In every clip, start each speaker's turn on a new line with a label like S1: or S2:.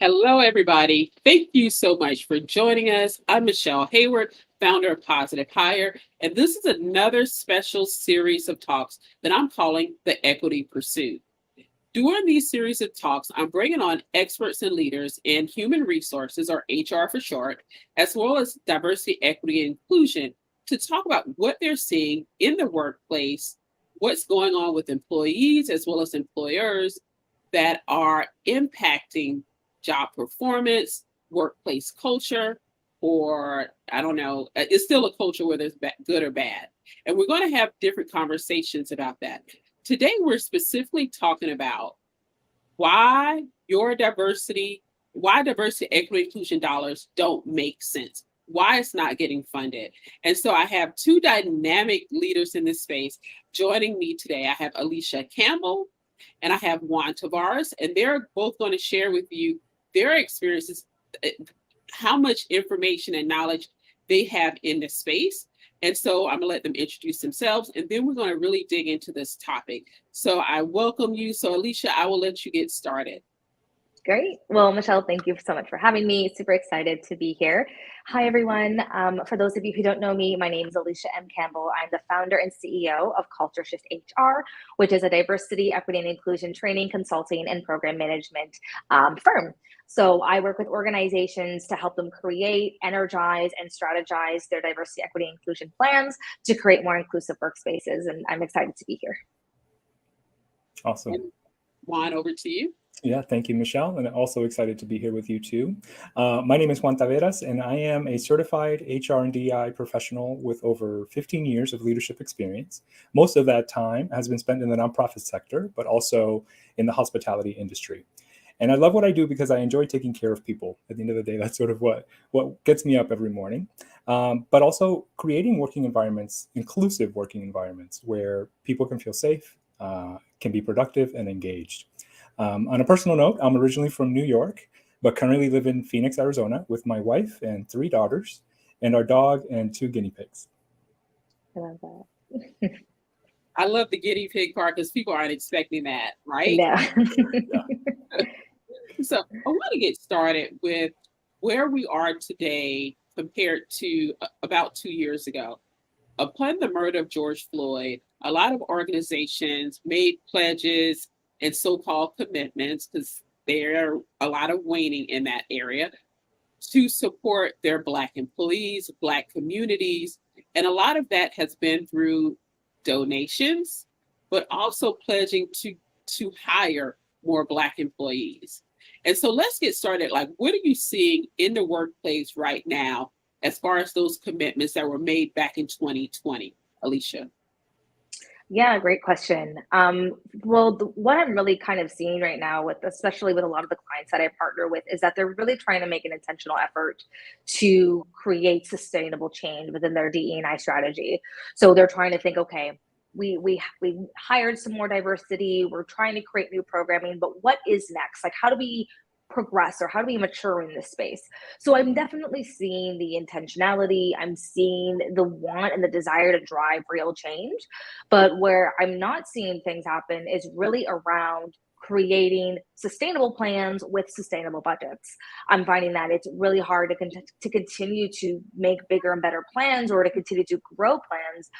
S1: Hello, everybody. Thank you so much for joining us. I'm Michelle Hayward, founder of Positive Hire, and this is another special series of talks that I'm calling the Equity Pursuit. During these series of talks, I'm bringing on experts and leaders in human resources, or HR for short, as well as diversity, equity, and inclusion to talk about what they're seeing in the workplace, what's going on with employees as well as employers that are impacting job performance, workplace culture, or I don't know, it's still a culture where there's good or bad. And we're going to have different conversations about that. Today, we're specifically talking about why your diversity, why diversity, equity, inclusion dollars don't make sense, why it's not getting funded. And so I have two dynamic leaders in this space joining me today. I have Alysha Campbell and I have Juan Taveras, and they're both going to share with you their experiences, eh, how much information and knowledge they have in the space. And so I'm going to let them introduce themselves, and then we're going to really dig into this topic. So I welcome you. So, Alysha, I will let you get started.
S2: Great. Well, Michelle, thank you so much for having me. Super excited to be here. Hi, everyone. For those of you who don't know me, my name is Alysha M. Campbell. I'm the founder and CEO of Culture Shift HR, which is a diversity, equity, and inclusion training, consulting, and program management firm. So I work with organizations to help them create, energize, and strategize their diversity, equity, and inclusion plans to create more inclusive workspaces. And I'm excited to be here.
S3: Awesome.
S1: And Juan, over to you.
S3: Yeah, thank you, Michelle. And also excited to be here with you too. My name is Juan Taveras, and I am a certified HR and DEI professional with over 15 years of leadership experience. Most of that time has been spent in the nonprofit sector, but also in the hospitality industry. And I love what I do because I enjoy taking care of people. At the end of the day, that's sort of what gets me up every morning. But also creating working environments, inclusive working environments, where people can feel safe, can be productive and engaged. On a personal note, I'm originally from New York, but currently live in Phoenix, Arizona with my wife and 3 daughters and our dog and 2 guinea pigs.
S2: I love that.
S1: I love the guinea pig part because people aren't expecting that, right?
S2: No.
S3: Yeah.
S1: So I want to get started with where we are today compared to about 2 years ago. Upon the murder of George Floyd, a lot of organizations made pledges and so-called commitments, because there are a lot of waning in that area, to support their Black employees, Black communities. And a lot of that has been through donations, but also pledging to hire more Black employees. And so let's get started. Like, what are you seeing in the workplace right now as far as those commitments that were made back in 2020, Alysha?
S2: Yeah, great question. What I'm really kind of seeing right now, with especially with a lot of the clients that I partner with, is that they're really trying to make an intentional effort to create sustainable change within their DE&I strategy. So they're trying to think, okay, we hired some more diversity. We're trying to create new programming, but what is next? Like, how do we progress, or how do we mature in this space? So I'm definitely seeing the intentionality. I'm seeing the want and the desire to drive real change. But where I'm not seeing things happen is really around creating sustainable plans with sustainable budgets. I'm finding that it's really hard to continue to make bigger and better plans, or to continue to grow plans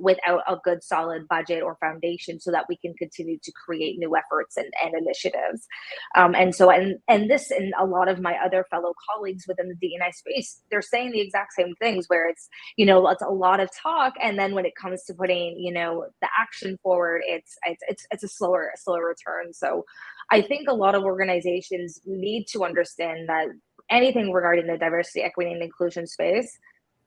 S2: without a good solid budget or foundation, so that we can continue to create new efforts and initiatives. And this, and a lot of my other fellow colleagues within the D&I space, they're saying the exact same things, where it's a lot of talk, and then when it comes to putting the action forward, it's a slower return. So I think a lot of organizations need to understand that anything regarding the diversity, equity, and inclusion space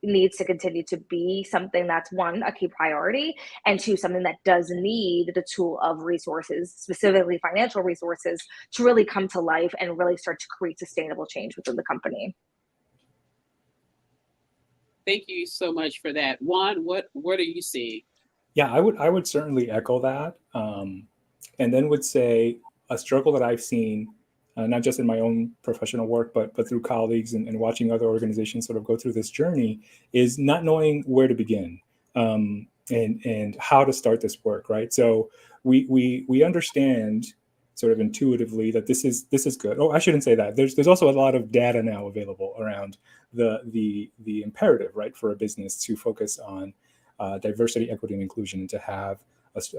S2: needs to continue to be something that's, one, a key priority, and two, something that does need the tool of resources, specifically financial resources, to really come to life and really start to create sustainable change within the company.
S1: Thank you so much for that. Juan, what are you seeing?
S3: Yeah, I would certainly echo that. And then would say a struggle that I've seen, not just in my own professional work, but through colleagues and watching other organizations sort of go through this journey, is not knowing where to begin, and how to start this work, right? So we understand sort of intuitively that this is good. Oh, I shouldn't say that. There's also a lot of data now available around the imperative, right, for a business to focus on diversity, equity, and inclusion, and to have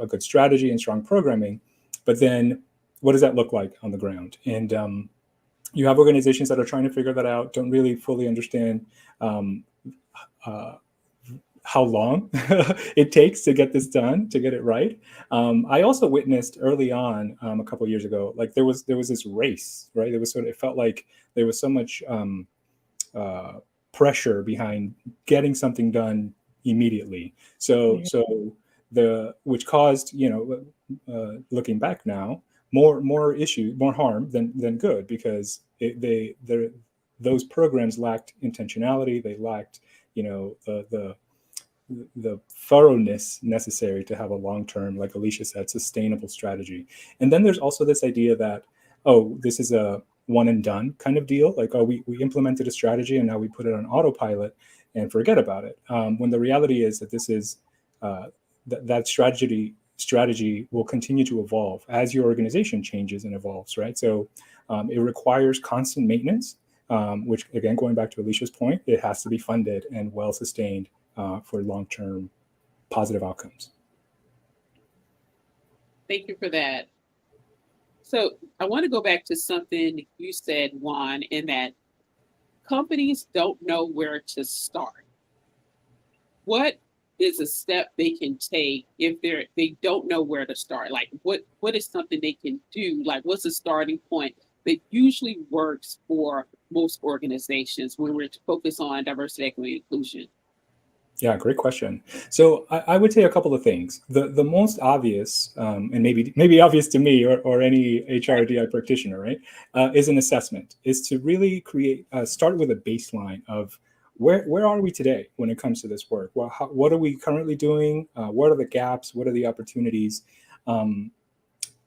S3: a good strategy and strong programming. But then, what does that look like on the ground? And you have organizations that are trying to figure that out, don't really fully understand how long it takes to get this done, to get it right. I also witnessed early on, a couple of years ago, like there was this race, right? It felt like there was so much pressure behind getting something done immediately. So which caused, looking back now, more issues, more harm than good, because those programs lacked intentionality. They lacked, the thoroughness necessary to have a long-term, like Alysha said, sustainable strategy. And then there's also this idea that, oh, this is a one and done kind of deal. Like, oh, we implemented a strategy and now we put it on autopilot and forget about it. When the reality is that this is that strategy will continue to evolve as your organization changes and evolves, right? So it requires constant maintenance, which, again, going back to Alysha's point, it has to be funded and well sustained for long-term positive outcomes.
S1: Thank you for that. So I want to go back to something you said, Juan, in that companies don't know where to start. What is a step they can take if they don't know where to start? Like, what is something they can do? Like, what's a starting point that usually works for most organizations when we're focused on diversity, equity, and inclusion?
S3: Yeah, great question. So I would say a couple of things. The most obvious, and maybe obvious to me or any HRDI practitioner, right, is an assessment. Is to really start with a baseline of where are we today when it comes to this work? Well, what are we currently doing? What are the gaps? What are the opportunities? And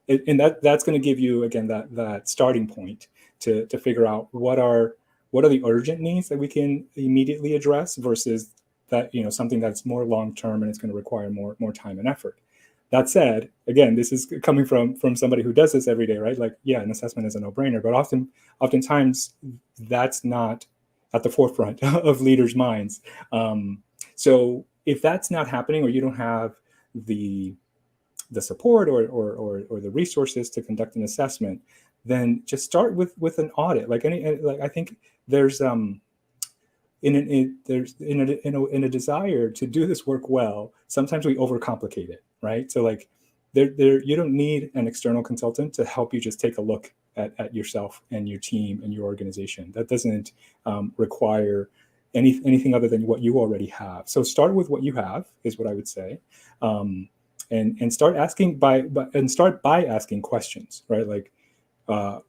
S3: that's going to give you, again, that starting point to figure out what are the urgent needs that we can immediately address versus that, something that's more long-term and it's going to require more time and effort. That said, again, this is coming from somebody who does this every day, right? Like, yeah, an assessment is a no-brainer, but oftentimes that's not at the forefront of leaders' minds. So if that's not happening, or you don't have the support or the resources to conduct an assessment, then just start with an audit. Like I think there's in a desire to do this work well, sometimes we overcomplicate it, right? So like you don't need an external consultant to help you just take a look at yourself and your team and your organization. That doesn't require anything other than what you already have. So start with what you have is what I would say, and start asking by asking questions, right? Like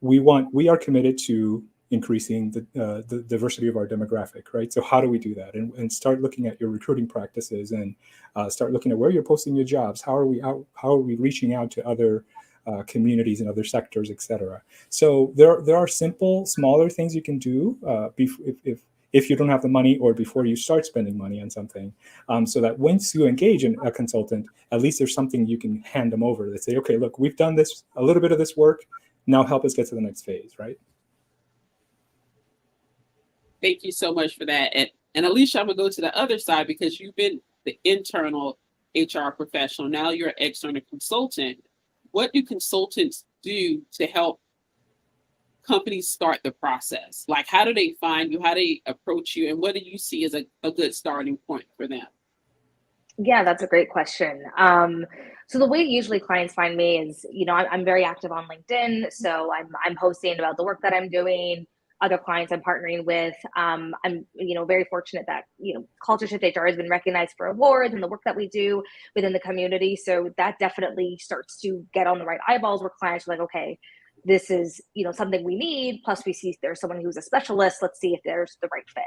S3: we are committed to increasing the diversity of our demographic, right? So how do we do that? And start looking at your recruiting practices, and start looking at where you're posting your jobs. How are we reaching out to other communities and other sectors, et cetera? So there are simple, smaller things you can do if you don't have the money, or before you start spending money on something, so that once you engage in a consultant, at least there's something you can hand them over that say, okay, look, we've done a little bit of this work. Now help us get to the next phase, right?
S1: Thank you so much for that. And Alysha, I'm gonna go to the other side, because you've been the internal HR professional. Now you're an external consultant. What do consultants do to help companies start the process? Like, how do they find you? How do they approach you? And what do you see as a good starting point for them?
S2: Yeah, that's a great question. So the way usually clients find me is, I'm very active on LinkedIn. So I'm posting about the work that I'm doing, other clients I'm partnering with. I'm, very fortunate that, Culture Shift HR has been recognized for awards and the work that we do within the community. So that definitely starts to get on the right eyeballs, where clients are like, okay, this is, something we need. Plus we see there's someone who's a specialist. Let's see if there's the right fit.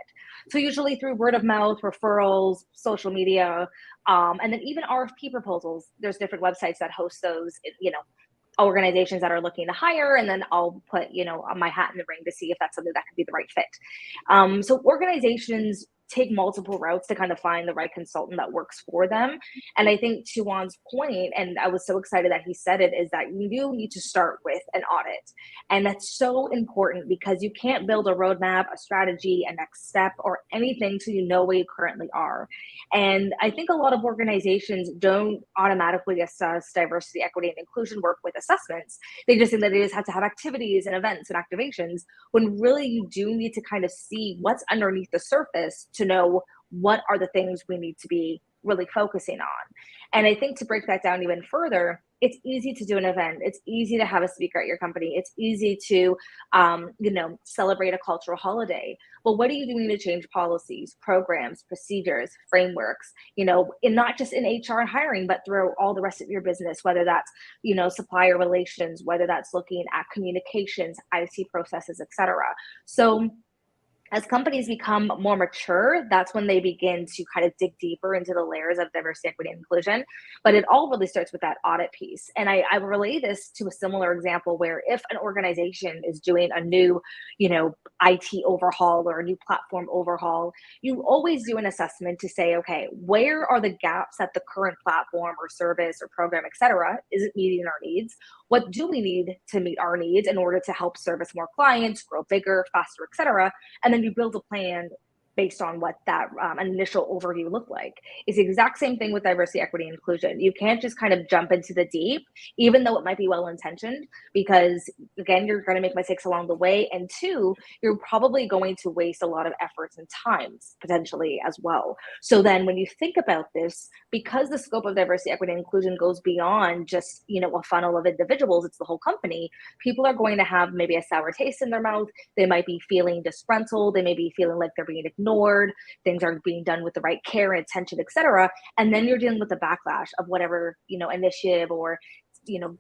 S2: So usually through word of mouth, referrals, social media, and then even RFP proposals. There's different websites that host those, organizations that are looking to hire, and then I'll put, my hat in the ring to see if that's something that could be the right fit. So organizations take multiple routes to kind of find the right consultant that works for them. And I think to Juan's point, and I was so excited that he said it, is that you do need to start with an audit. And that's so important because you can't build a roadmap, a strategy, a next step, or anything till you know where you currently are. And I think a lot of organizations don't automatically assess diversity, equity, and inclusion work with assessments. They just think that they just have to have activities and events and activations, when really you do need to kind of see what's underneath the surface to know what are the things we need to be really focusing on. And I think to break that down even further, it's easy to do an event. It's easy to have a speaker at your company. It's easy to, celebrate a cultural holiday. But what are you doing to change policies, programs, procedures, frameworks, in not just in HR and hiring, but through all the rest of your business, whether that's, supplier relations, whether that's looking at communications, IT processes, et cetera. So as companies become more mature, that's when they begin to kind of dig deeper into the layers of diversity, equity, and inclusion. But it all really starts with that audit piece. And I relate this to a similar example where if an organization is doing a new, IT overhaul or a new platform overhaul, you always do an assessment to say, okay, where are the gaps at the current platform or service or program, et cetera? Is it meeting our needs? What do we need to meet our needs in order to help service more clients, grow bigger, faster, et cetera? And then you build a plan based on what that initial overview looked like. It's the exact same thing with diversity, equity, and inclusion. You can't just kind of jump into the deep, even though it might be well-intentioned, because again, you're going to make mistakes along the way. And two, you're probably going to waste a lot of efforts and times potentially as well. So then when you think about this, because the scope of diversity, equity, and inclusion goes beyond just, a funnel of individuals, it's the whole company, people are going to have maybe a sour taste in their mouth. They might be feeling disgruntled. They may be feeling like they're being ignored, things aren't being done with the right care and attention, et cetera. And then you're dealing with the backlash of whatever, initiative or,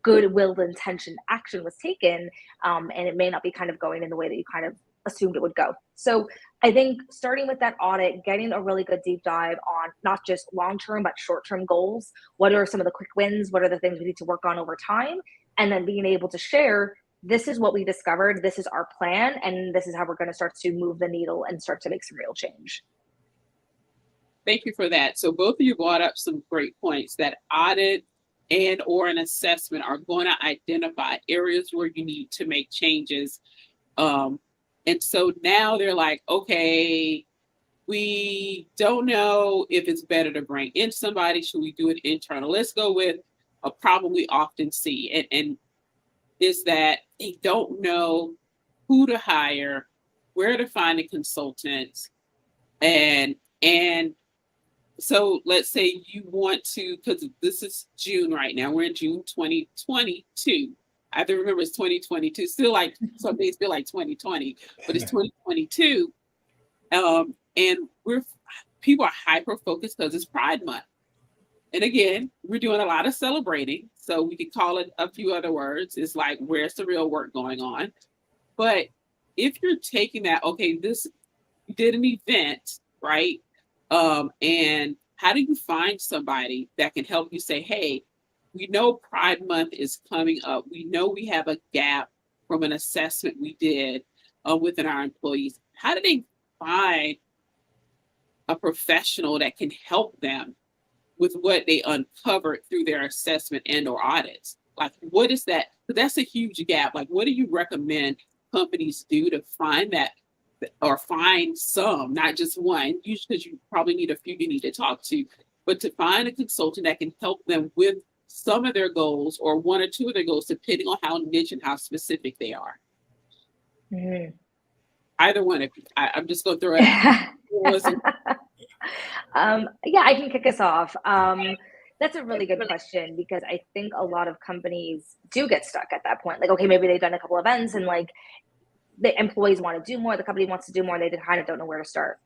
S2: goodwill intention action was taken. And it may not be kind of going in the way that you kind of assumed it would go. So I think starting with that audit, getting a really good deep dive on not just long-term, but short-term goals. What are some of the quick wins? What are the things we need to work on over time? And then being able to share, this is what we discovered, this is our plan, and this is how we're going to start to move the needle and start to make some real change.
S1: Thank you for that. So both of you brought up some great points. That audit and or an assessment are going to identify areas where you need to make changes. And so now they're like, okay, we don't know if it's better to bring in somebody. Should we do it internal? Let's go with a problem we often see. And is that they don't know who to hire, where to find a consultant. And so let's say you want to, because this is June right now, we're in June 2022. I have to remember it's 2022, still like some days feel like 2020, but it's 2022. And people are hyper focused because it's Pride Month. And again, we're doing a lot of celebrating. So we could call it a few other words. It's like, where's the real work going on? But if you're taking that, okay, you did an event, right? And how do you find somebody that can help you say, hey, we know Pride Month is coming up. We know we have a gap from an assessment we did within our employees. How do they find a professional that can help them with what they uncovered through their assessment and or audits? Like, what is that? That's a huge gap. Like, what do you recommend companies do to find that, or find some, not just one, because you probably need a few you need to talk to, but to find a consultant that can help them with some of their goals or one or two of their goals, depending on how niche and how specific they are. Mm-hmm. Either one of you. I'm just going to throw it out.
S2: I can kick us off. That's a really good question, because I think a lot of companies do get stuck at that point. Like, okay, maybe they've done a couple events and like the employees want to do more, the company wants to do more, and they kind of don't know where to start.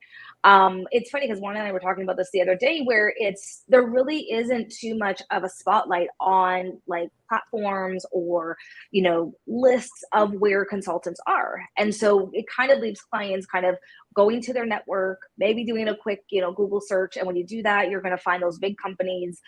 S2: It's funny because Juan and I were talking about this the other day, where there really isn't too much of a spotlight on like platforms or, lists of where consultants are. And so it kind of leaves clients kind of going to their network, maybe doing a quick, Google search. And when you do that, you're going to find those big companies,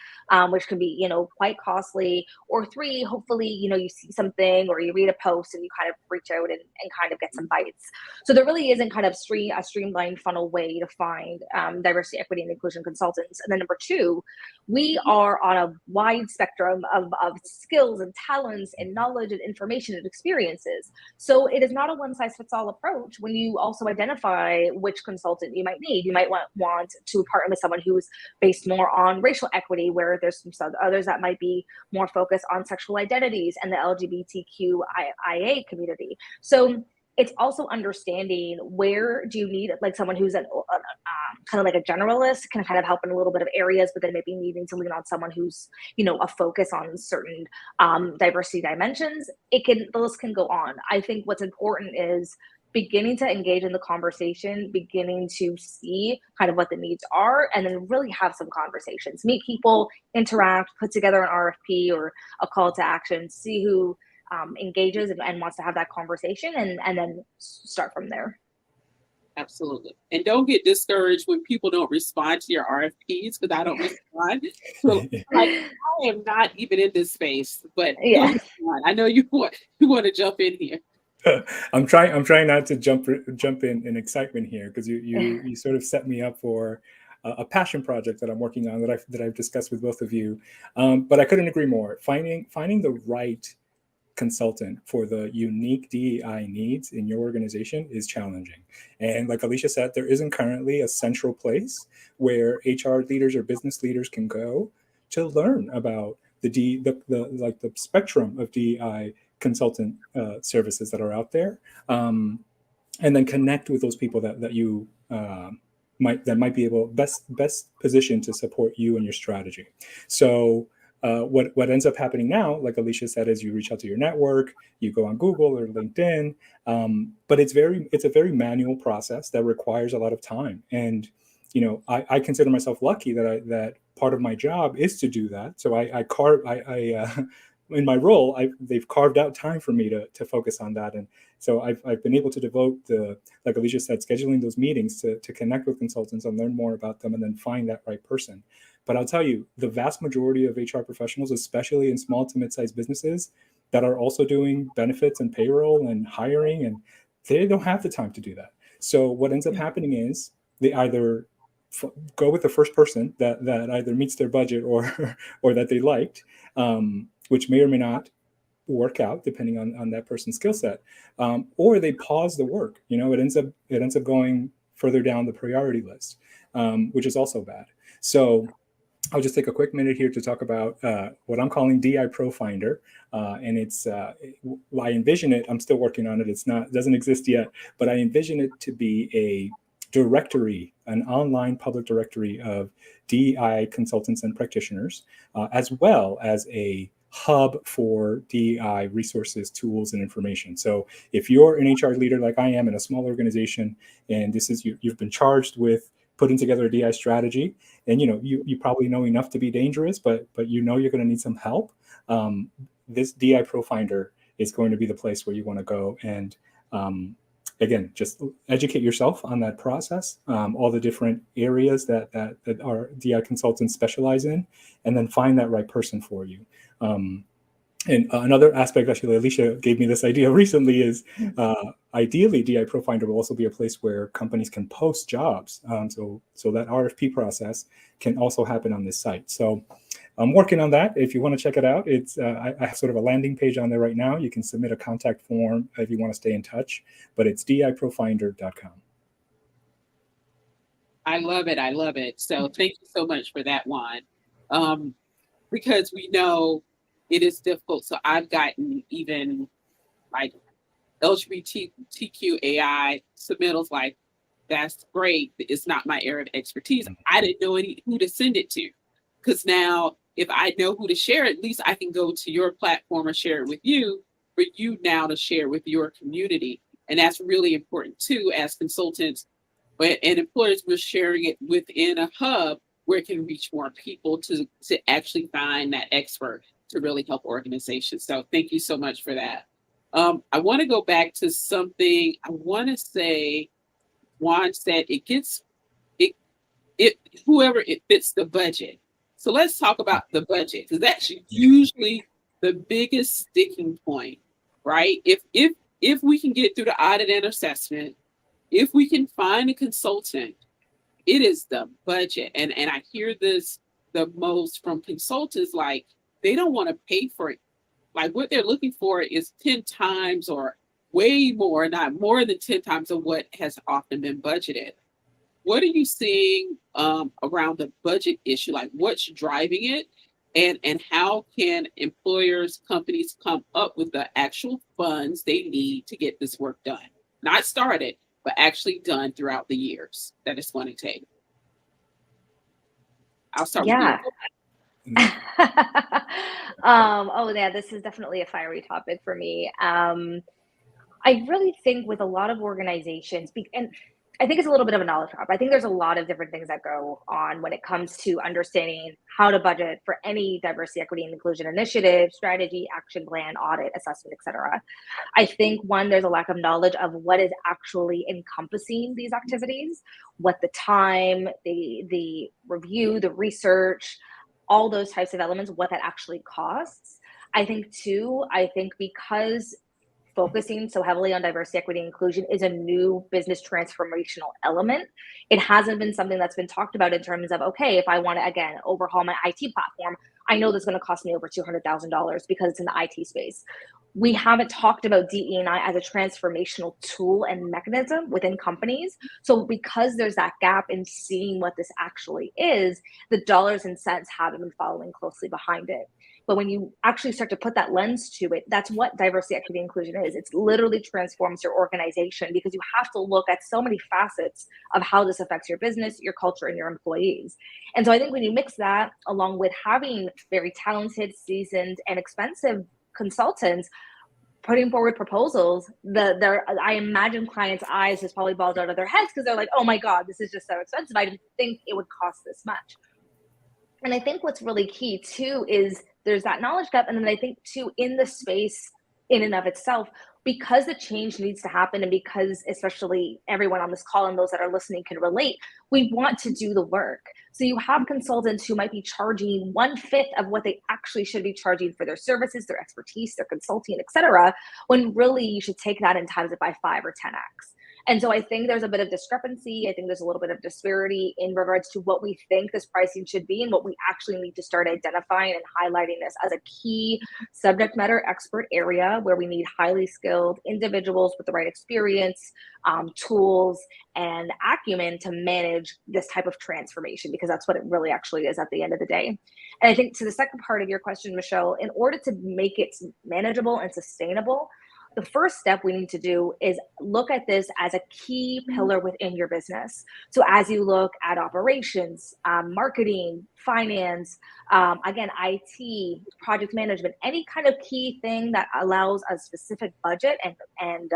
S2: which can be, quite costly. Or three, hopefully, you see something or you read a post and you kind of reach out and kind of get some bites. So there really isn't kind of a streamlined funnel way to find diversity, equity, and inclusion consultants. And then number two, we are on a wide spectrum of skills and talents and knowledge and information and experiences. So it is not a one size fits all approach when you also identify which consultant you might need. You might want to partner with someone who's based more on racial equity, where there's some others that might be more focused on sexual identities and the LGBTQIA community. So it's also understanding where do you need like someone who's kind of like a generalist, can kind of help in a little bit of areas, but then maybe needing to lean on someone who's, a focus on certain diversity dimensions. The list can go on. I think what's important is beginning to engage in the conversation, beginning to see kind of what the needs are, and then really have some conversations, meet people, interact, put together an RFP or a call to action, see who engages and wants to have that conversation, and then start from there.
S1: Absolutely. And don't get discouraged when people don't respond to your RFPs, because I don't respond. So, I am not even in this space, but
S2: yeah.
S1: I know you want to jump in here.
S3: I'm trying not to jump in excitement here, because you sort of set me up for a passion project that I'm working on that I've discussed with both of you. But I couldn't agree more. Finding the right consultant for the unique DEI needs in your organization is challenging. And like Alysha said, there isn't currently a central place where HR leaders or business leaders can go to learn about the spectrum of DEI consultant services that are out there, and then connect with those people that you might be able best positioned to support you and your strategy. So what ends up happening now, like Alysha said, is you reach out to your network, you go on Google or LinkedIn, but it's a very manual process that requires a lot of time. And I consider myself lucky that part of my job is to do that. So in my role, they've carved out time for me to focus on that. And so I've been able to devote like Alysha said, scheduling those meetings to connect with consultants and learn more about them and then find that right person. But I'll tell you, the vast majority of HR professionals, especially in small to mid-sized businesses that are also doing benefits and payroll and hiring, and they don't have the time to do that. So what ends up happening is they either go with the first person that either meets their budget or that they liked, which may or may not work out depending on that person's skill set, or they pause the work. It ends up going further down the priority list, which is also bad. So I'll just take a quick minute here to talk about what I'm calling DI Pro Finder, and it's I envision it. I'm still working on it. Doesn't exist yet, but I envision it to be a directory, an online public directory of DEI consultants and practitioners, as well as a hub for DEI resources, tools, and information. So if you're an HR leader like I am in a small organization, and you've been charged with putting together a DI strategy, and you probably know enough to be dangerous, but you're going to need some help. This DI Pro Finder is going to be the place where you want to go and again, just educate yourself on that process, all the different areas that our DI consultants specialize in, and then find that right person for you. And another aspect, actually, Alysha gave me this idea recently, is ideally DI Pro Finder will also be a place where companies can post jobs. So that RFP process can also happen on this site. So I'm working on that. If you want to check it out, it's I have sort of a landing page on there right now. You can submit a contact form if you want to stay in touch, but it's diprofinder.com.
S1: I love it. I love it. So thank you so much for that, Juan. Because we know it is difficult. So I've gotten even like LGBTQAI submittals like, that's great. It's not my area of expertise. I didn't know who to send it to. Because now if I know who to share it, at least I can go to your platform or share it with you for you now to share with your community. And that's really important too, as consultants and employers. We're sharing it within a hub where it can reach more people to actually find that expert to really help organizations. So thank you so much for that. I want to go back to something. I want to say Juan said whoever it fits the budget. So let's talk about the budget, because that's usually the biggest sticking point, right? If we can get through the audit and assessment, if we can find a consultant it is the budget. And I hear this the most from consultants, like they don't want to pay for it. Like what they're looking for is 10 times or way more, not more than 10 times of what has often been budgeted. What are you seeing around the budget issue? Like what's driving it? And how can employers, companies come up with the actual funds they need to get this work done? Not started, but actually done throughout the years that it's going to take. I'll start with
S2: Yeah.
S1: you.
S2: Oh yeah, this is definitely a fiery topic for me. I really think with a lot of organizations, and I think it's a little bit of a knowledge drop. I think there's a lot of different things that go on when it comes to understanding how to budget for any diversity, equity, and inclusion initiative, strategy, action plan, audit, assessment, etc. I think one, there's a lack of knowledge of what is actually encompassing these activities, what the time, the review, the research, all those types of elements, what that actually costs. I think two, because focusing so heavily on diversity, equity, and inclusion is a new business transformational element. It hasn't been something that's been talked about in terms of, okay, if I want to, again, overhaul my IT platform, I know that's going to cost me over $200,000 because it's in the IT space. We haven't talked about DE&I as a transformational tool and mechanism within companies. So because there's that gap in seeing what this actually is, the dollars and cents haven't been following closely behind it. But when you actually start to put that lens to it, that's what diversity, equity, inclusion is. It's literally transforms your organization because you have to look at so many facets of how this affects your business, your culture, and your employees. And so I think when you mix that along with having very talented, seasoned, and expensive consultants putting forward proposals, I imagine clients' eyes just probably balled out of their heads because they're like, oh my God, this is just so expensive. I didn't think it would cost this much. And I think what's really key too is there's that knowledge gap. And then I think too, in the space in and of itself, because the change needs to happen and because especially everyone on this call and those that are listening can relate, we want to do the work. So you have consultants who might be charging 1/5 of what they actually should be charging for their services, their expertise, their consulting, et cetera, when really you should take that and times it by 5 or 10x. And so I think there's a bit of discrepancy. I think there's a little bit of disparity in regards to what we think this pricing should be and what we actually need to start identifying and highlighting this as a key subject matter expert area where we need highly skilled individuals with the right experience, tools, and acumen to manage this type of transformation, because that's what it really actually is at the end of the day. And I think to the second part of your question, Michelle, in order to make it manageable and sustainable, the first step we need to do is look at this as a key pillar within your business. So as you look at operations, marketing, finance, again, IT, project management, any kind of key thing that allows a specific budget and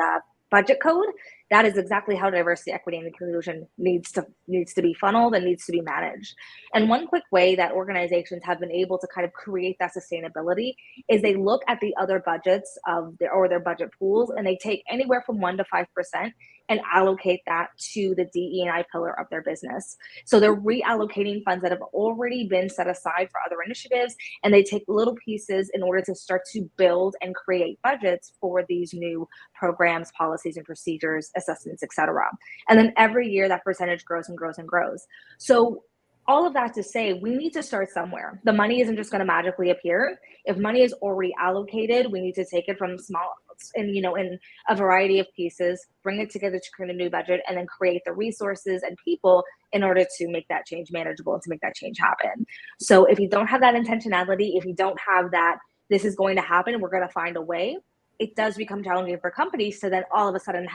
S2: budget code, that is exactly how diversity, equity, and inclusion needs to be funneled and needs to be managed. And one quick way that organizations have been able to kind of create that sustainability is they look at the other budgets of their budget pools, and they take anywhere from 1% to 5% and allocate that to the DE&I pillar of their business. So they're reallocating funds that have already been set aside for other initiatives, and they take little pieces in order to start to build and create budgets for these new programs, policies, and procedures, assessments, et cetera. And then every year that percentage grows and grows and grows. So all of that to say, we need to start somewhere. The money isn't just going to magically appear. If money is already allocated, we need to take it from small and in a variety of pieces, bring it together to create a new budget, and then create the resources and people in order to make that change manageable and to make that change happen. So if you don't have that intentionality, if you don't have that, this is going to happen, we're going to find a way, it does become challenging for companies to then all of a sudden,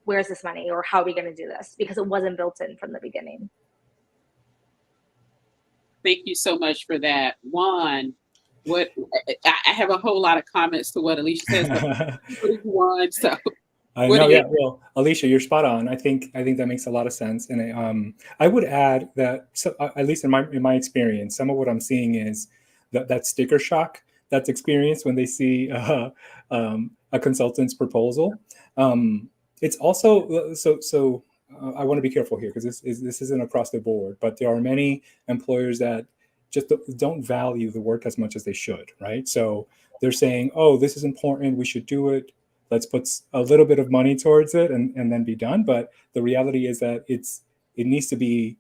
S2: where's this money, or how are we going to do this? Because it wasn't built in from the beginning.
S1: Thank you so much for that. Juan, I have a whole lot of comments to what Alysha says, but Juan, so
S3: I know, yeah. Well, Alysha, you're spot on. I think that makes a lot of sense, and I would add that, so at least in my experience, some of what I'm seeing is that sticker shock that's experienced when they see a consultant's proposal. It's also so. I want to be careful here because this isn't across the board, but there are many employers that just don't value the work as much as they should, right? So they're saying, oh, this is important, we should do it, let's put a little bit of money towards it and then be done. But the reality is that it needs to be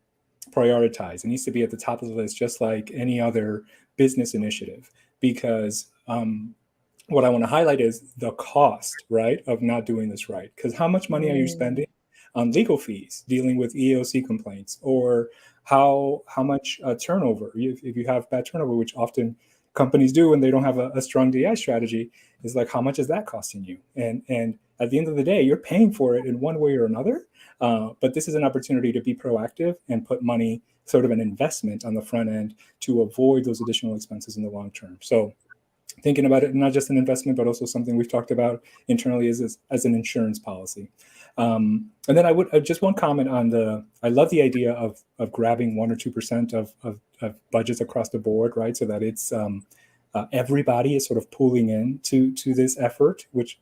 S3: prioritized. It needs to be at the top of the list, just like any other business initiative, because what I want to highlight is the cost, right, of not doing this right. Because how much money are you spending on legal fees dealing with EEOC complaints, or how much turnover, if you have bad turnover, which often companies do when they don't have a strong DI strategy, is like, how much is that costing you? And at the end of the day, you're paying for it in one way or another. But this is an opportunity to be proactive and put money, sort of an investment on the front end, to avoid those additional expenses in the long term. So thinking about it, not just an investment, but also something we've talked about internally as an insurance policy. And then I would just one comment on I love the idea of grabbing 1 or 2% of budgets across the board, right? So that it's everybody is sort of pulling in to this effort, which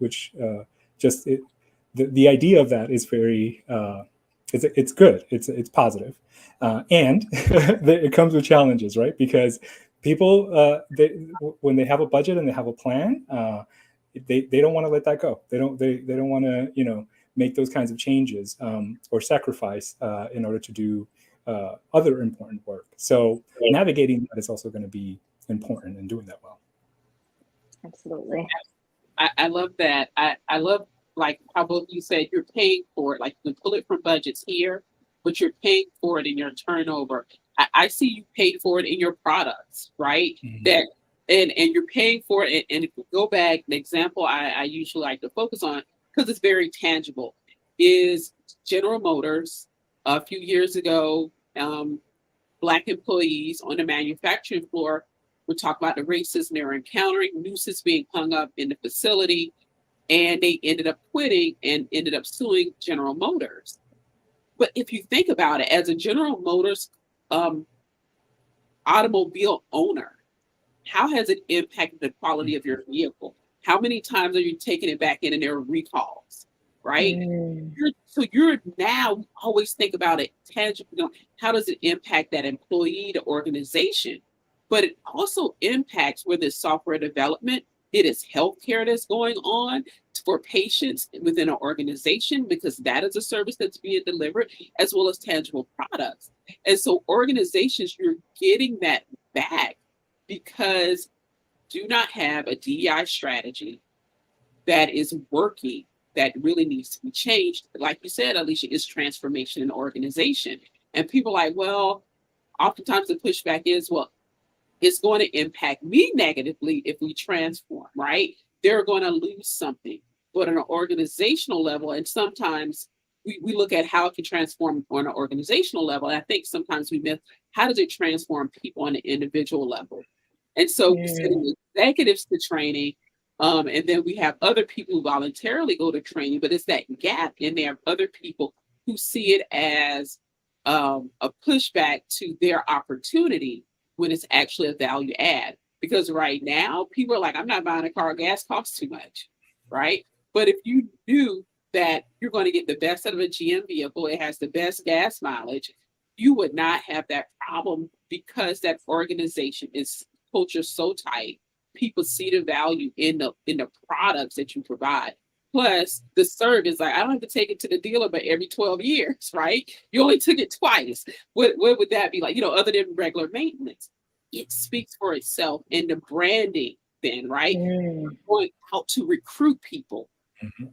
S3: the idea of that is very, it's good, it's positive. And it comes with challenges, right? Because people, when they have a budget and they have a plan, they don't want to let that go. They don't want to, make those kinds of changes or sacrifice in order to do other important work. So navigating that is also going to be important and doing that well.
S2: Absolutely.
S1: I love that. I love, like, how both you said you're paying for it. Like, you can pull it from budgets here, but you're paying for it in your turnover. I see you paid for it in your products, right? Mm-hmm. That and you're paying for it. And if you go back, the example I usually like to focus on, because it's very tangible, is General Motors. A few years ago, Black employees on the manufacturing floor would talk about the racism they were encountering, nooses being hung up in the facility, and they ended up quitting and ended up suing General Motors. But if you think about it, as a General Motors automobile owner, how has it impacted the quality of your vehicle? How many times are you taking it back in and there are recalls, right? You're now always think about it tangible. How does it impact that employee, the organization? But it also impacts whether it's software development, it is healthcare that's going on for patients within an organization, because that is a service that's being delivered, as well as tangible products. And so organizations, you're getting that back because do not have a DEI strategy that is working, that really needs to be changed. Like you said, Alysha, is transformation in organization. And people are like, well, oftentimes the pushback is, well, it's going to impact me negatively if we transform, right? They're going to lose something. But on an organizational level, and sometimes we look at how it can transform on an organizational level. And I think sometimes we miss, how does it transform people on an individual level? And so we send executives to training, and then we have other people who voluntarily go to training, but it's that gap in there of other people who see it as a pushback to their opportunity when it's actually a value add. Because right now, people are like, I'm not buying a car, gas costs too much, right? But if you knew that you're going to get the best out of a GM vehicle, it has the best gas mileage, you would not have that problem, because that organization is culture so tight. People see the value in the products that you provide. Plus the service, like, I don't have to take it to the dealer, but every 12 years, right? You only took it twice. What would that be like, other than regular maintenance? It speaks for itself. And the branding then, right? Going out to recruit people. Mm-hmm.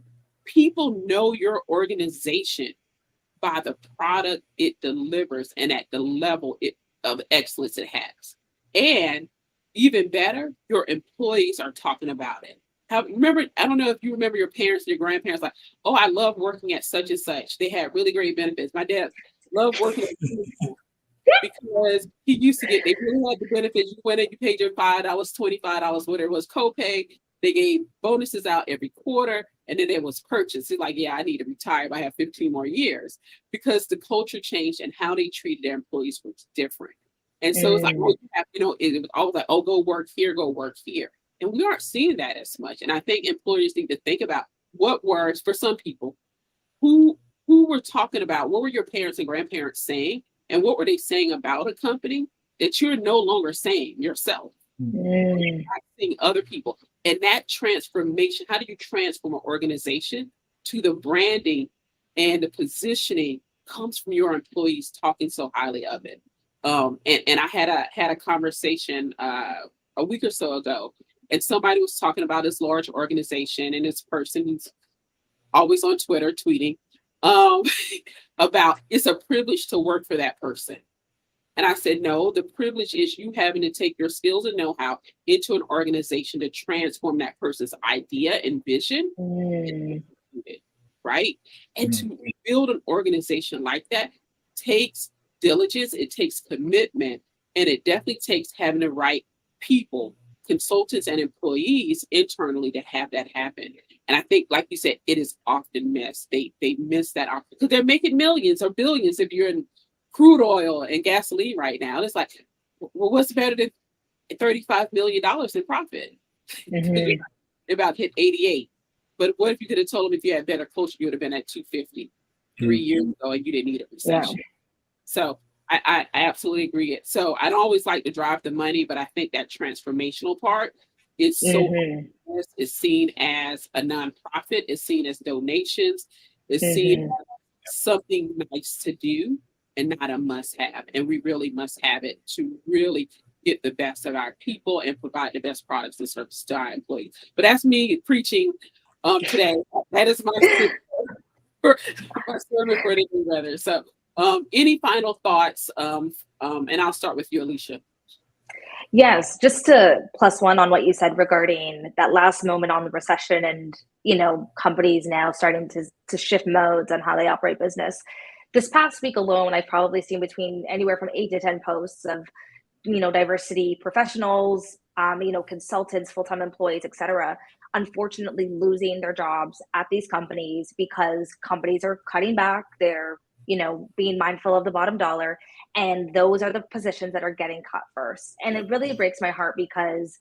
S1: People know your organization by the product it delivers and at the level of excellence it has. And even better, your employees are talking about it. Remember, I don't know if you remember your parents and your grandparents, like, oh, I love working at such and such. They had really great benefits. My dad loved working at because he used to they really had the benefits. You went in, you paid your $5, $25, whatever it was, copay. They gave bonuses out every quarter, and then there was purchase. It's like, yeah, I need to retire, but I have 15 more years, because the culture changed and how they treated their employees was different. And so it's like, oh, it was always like, oh, go work here. And we aren't seeing that as much. And I think employers need to think about what words for some people, who were talking about, what were your parents and grandparents saying? And what were they saying about a company that you're no longer saying yourself? You're seeing other people. And that transformation, how do you transform an organization to the branding and the positioning comes from your employees talking so highly of it. And I had a conversation a week or so ago, and somebody was talking about this large organization, and this person who's always on Twitter tweeting um, about it's a privilege to work for that person. And I said, no, the privilege is you having to take your skills and know-how into an organization to transform that person's idea and vision, right? And to build an organization like that takes diligence, it takes commitment, and it definitely takes having the right people, consultants and employees internally to have that happen. And I think, like you said, it is often missed. They miss that opportunity because they're making millions or billions if you're in crude oil and gasoline right now. And it's like, well, what's better than $35 million in profit? About hit 88. But what if you could have told them if you had better culture, you would have been at 250 3 years ago and you didn't need a recession. Yeah. So I absolutely agree. So I don't always like to drive the money, but I think that transformational part is so is seen as a nonprofit, is seen as donations, is seen as something nice to do and not a must have. And we really must have it to really get the best of our people and provide the best products and services to our employees. But that's me preaching today. That is my sermon for the weather. So any final thoughts? And I'll start with you, Alysha.
S2: Yes, just to plus one on what you said regarding that last moment on the recession and, companies now starting to shift modes on how they operate business. This past week alone, I've probably seen between anywhere from 8 to 10 posts of, diversity professionals, consultants, full-time employees, et cetera, unfortunately losing their jobs at these companies because companies are cutting back. They're, being mindful of the bottom dollar. And those are the positions that are getting cut first. And it really breaks my heart because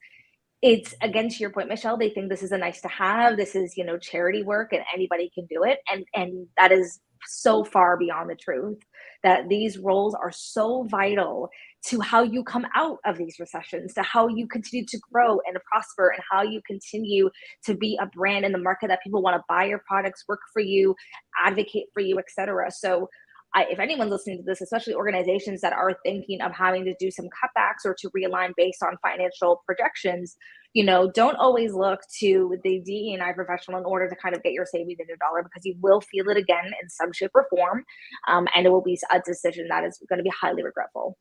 S2: it's, again, to your point, Michelle, they think this is a nice to have. This is, charity work and anybody can do it. And that is so far beyond the truth, that these roles are so vital to how you come out of these recessions, to how you continue to grow and prosper, and how you continue to be a brand in the market that people want to buy your products, work for you, advocate for you, et cetera. So if anyone's listening to this, especially organizations that are thinking of having to do some cutbacks or to realign based on financial projections, don't always look to the DE&I professional in order to kind of get your savings in your dollar, because you will feel it again in some shape or form. And it will be a decision that is going to be highly regretful.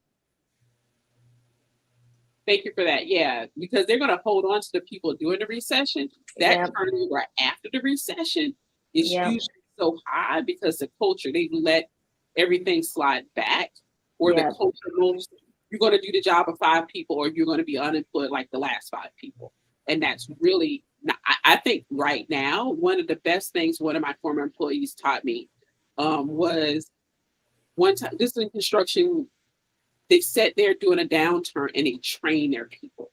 S1: Thank you for that. Yeah, because they're going to hold on to the people during the recession. That turnover after the recession is usually so high because the culture, they let everything slide back, or the culture moves. You're going to do the job of 5 people, or you're going to be unemployed like the last 5 people. And that's really, I think right now, one of the best things one of my former employees taught me was one time, this is in construction, they sat there doing a downturn and they trained their people.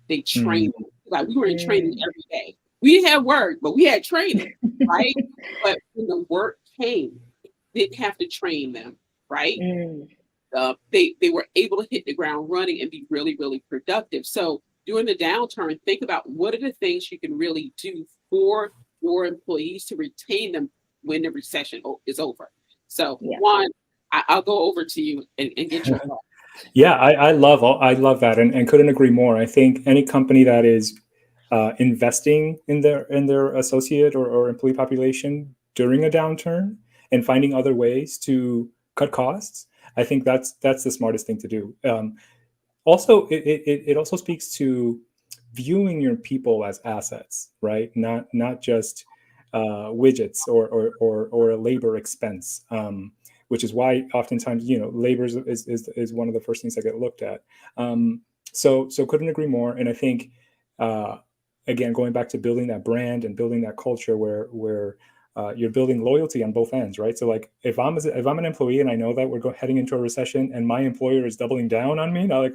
S1: They trained them. Like we were in training every day. We didn't have work, but we had training, right? But when the work came, didn't have to train them, right? They were able to hit the ground running and be really, really productive. So during the downturn, think about what are the things you can really do for your employees to retain them when the recession is over. So Juan, I'll go over to you and get your thoughts.
S3: Yeah, I love that, and couldn't agree more. I think any company that is investing in their associate or employee population during a downturn and finding other ways to cut costs, I think that's the smartest thing to do. Also, it also speaks to viewing your people as assets, right? Not just widgets or a labor expense. Which is why oftentimes, labor is one of the first things that get looked at. So couldn't agree more. And I think, again, going back to building that brand and building that culture where you're building loyalty on both ends, right? So like if I'm an employee and I know that we're heading into a recession and my employer is doubling down on me, now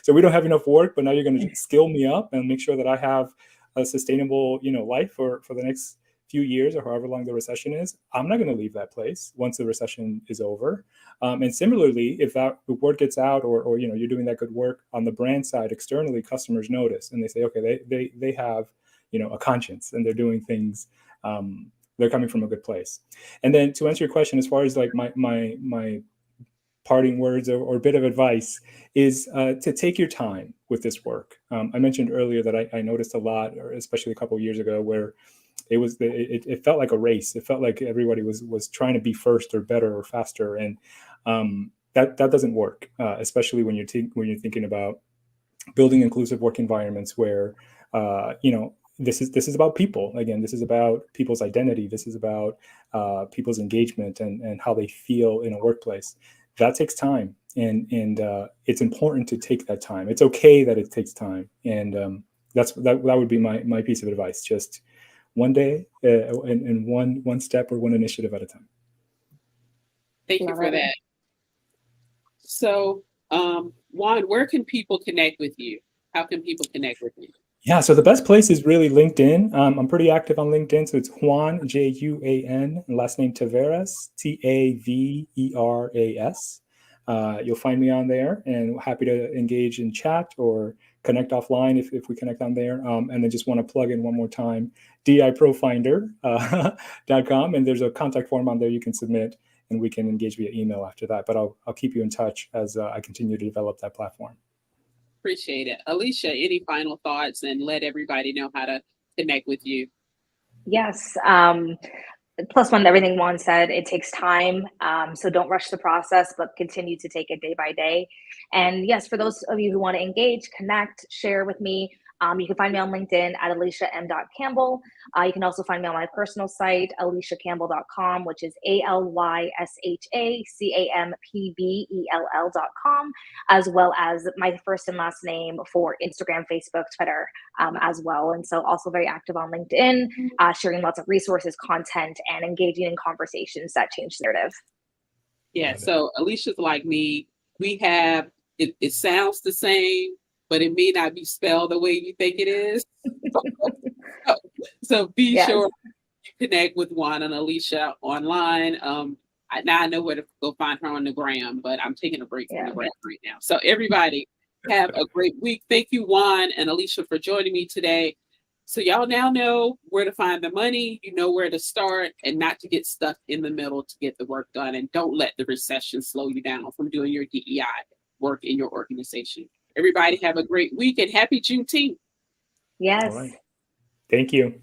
S3: so we don't have enough work, but now you're going to skill me up and make sure that I have a sustainable, life for the next few years or however long the recession is. I'm not going to leave that place once the recession is over. And similarly, if the word gets out or you're doing that good work on the brand side externally, customers notice and they say, okay, they have a conscience and they're doing things they're coming from a good place. And then to answer your question, as far as like my parting words or bit of advice is to take your time with this work. I mentioned earlier that I noticed a lot, or especially a couple of years ago, where it felt like a race. It felt like everybody was trying to be first or better or faster, and that doesn't work, especially when you're thinking about building inclusive work environments where this is about people. Again, this is about people's identity. This is about people's engagement and how they feel in a workplace. That takes time, and it's important to take that time. It's okay that it takes time, and that would be my piece of advice. Just one day and one step or one initiative at a time.
S1: Thank you for that. So, Juan, where can people connect with you? How can people connect with you?
S3: Yeah, so the best place is really LinkedIn. I'm pretty active on LinkedIn, so it's Juan, Juan, and last name Taveras, Taveras. You'll find me on there, and happy to engage in chat or connect offline if we connect on there. And then just want to plug in one more time, diprofinder.com, and there's a contact form on there you can submit, and we can engage via email after that. But I'll keep you in touch as I continue to develop that platform.
S1: Appreciate it. Alysha, any final thoughts, and let everybody know how to connect with you?
S2: Yes. Plus one, everything Juan said, it takes time. So don't rush the process, but continue to take it day by day. And yes, for those of you who want to engage, connect, share with me, you can find me on LinkedIn at AlyshaM.Campbell. You can also find me on my personal site, AlyshaCampbell.com, which is AlyshaCampbell.com, as well as my first and last name for Instagram, Facebook, Twitter as well. And so also very active on LinkedIn, sharing lots of resources, content, and engaging in conversations that change the narrative.
S1: Yeah, so Alysha's like me. We have, it sounds the same, but it may not be spelled the way you think it is. So be sure you connect with Juan and Alysha online. Now I know where to go find her on the gram, but I'm taking a break from the gram right now. So everybody have a great week. Thank you, Juan and Alysha, for joining me today. So y'all now know where to find the money, you know where to start, and not to get stuck in the middle to get the work done. And don't let the recession slow you down from doing your DEI work in your organization. Everybody have a great week and happy Juneteenth.
S2: Yes.
S3: All right. Thank you.